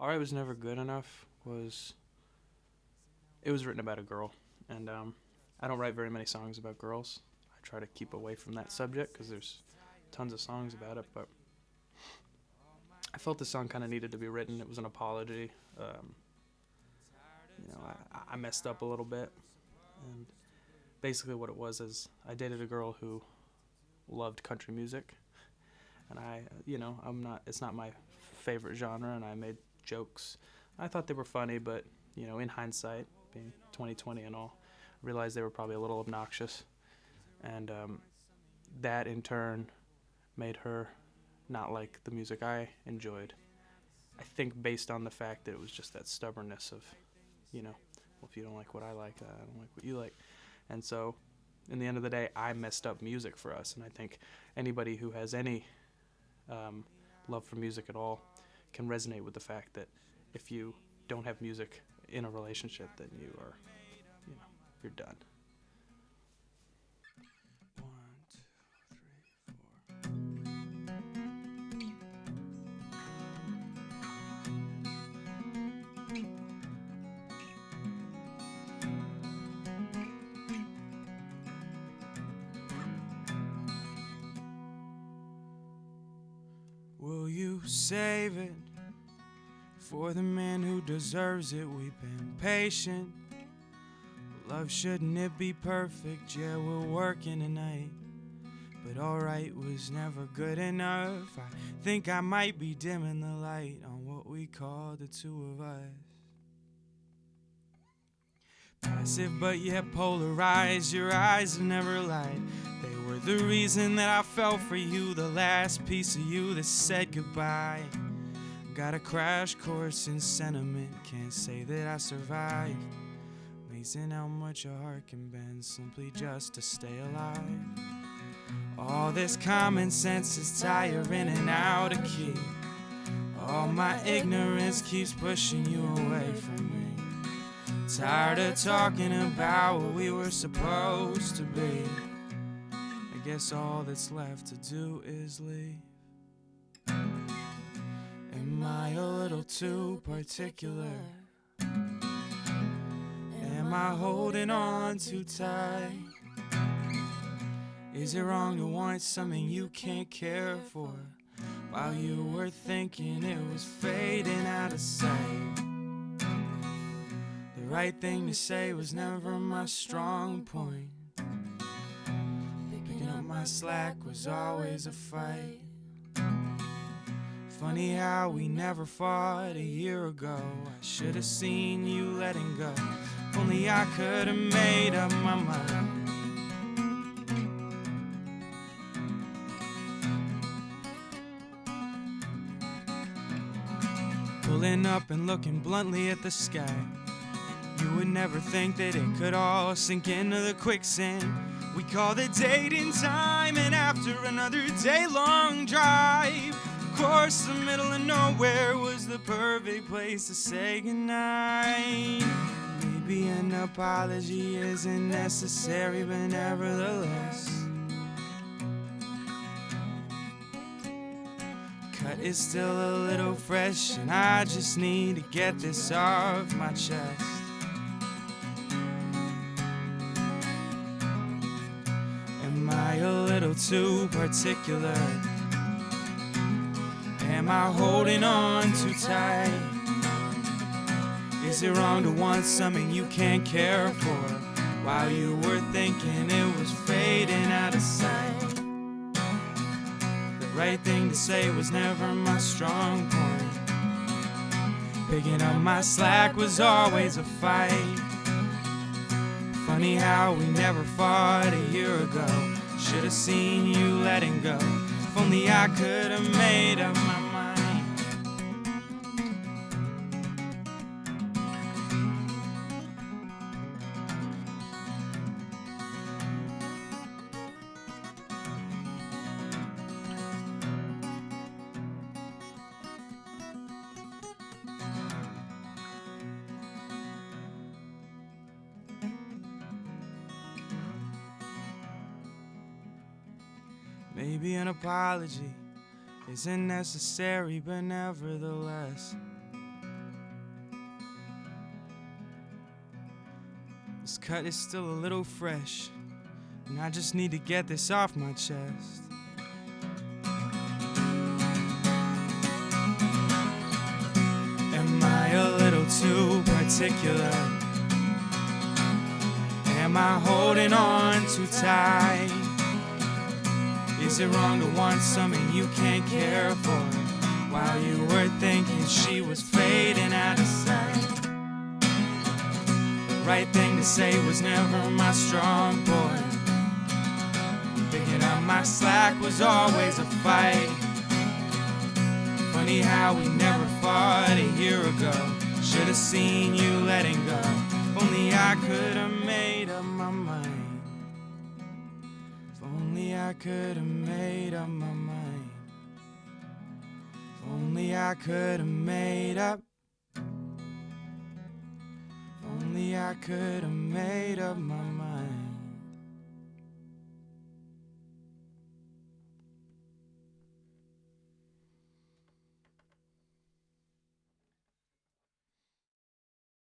Alright Was Never Good Enough it was written about a girl, and I don't write very many songs about girls. I try to keep away from that subject because there's tons of songs about it, but I felt this song kind of needed to be written. It was an apology. I messed up a little bit, and basically what it was is I dated a girl who loved country music, and it's not my favorite genre, and I made jokes. I thought they were funny, but in hindsight, being 2020 and all, I realized they were probably a little obnoxious, and that in turn made her not like the music I enjoyed. I think based on the fact that it was just that stubbornness of, well, if you don't like what I like, I don't like what you like. And so, in the end of the day, I messed up music for us, and I think anybody who has any love for music at all can resonate with the fact that if you don't have music in a relationship, then you are, you're done. Will you save it for the man who deserves it? We've been patient. Love, shouldn't it be perfect? Yeah, we're working tonight, but alright was never good enough. I think I might be dimming the light on what we call the two of us. Passive but yet polarized, your eyes have never lied. They were the reason that I fell for you, the last piece of you that said goodbye. Got a crash course in sentiment, can't say that I survived. Amazing how much a heart can bend simply just to stay alive. All this common sense is tiring and out of key. All my ignorance keeps pushing you away from me. Tired of talking about what we were supposed to be. I guess all that's left to do is leave. Am I a little too particular? Am I holding on too tight? Is it wrong to want something you can't care for while you were thinking it was fading out of sight? The right thing to say was never my strong point. Picking up my slack was always a fight. Funny how we never fought a year ago. I should have seen you letting go. If only I could have made up my mind. Pulling up and looking bluntly at the sky. You would never think that it could all sink into the quicksand we call the dating time. And after another day-long drive, of course the middle of nowhere was the perfect place to say goodnight. Maybe an apology isn't necessary, but nevertheless, cut is still a little fresh, and I just need to get this off my chest. Am I a little too particular? Am I holding on too tight? Is it wrong to want something you can't care for while you were thinking it was fading out of sight? The right thing to say was never my strong point. Picking up my slack was always a fight. Funny how we never fought a year ago. Should have seen you letting go. If only I could have made up my mind. Maybe an apology isn't necessary, but nevertheless, This cut is still a little fresh, and I just need to get this off my chest. Am I a little too particular? Am I holding on too tight? Is it wrong to want something you can't care for while you were thinking she was fading out of sight? The right thing to say was never my strong point. Picking up my slack was always a fight. Funny how we never fought a year ago. Should've seen you letting go. If only I could've made up my mind. If only I could've made up my mind. If only I could've made up. If only I could've made up my mind.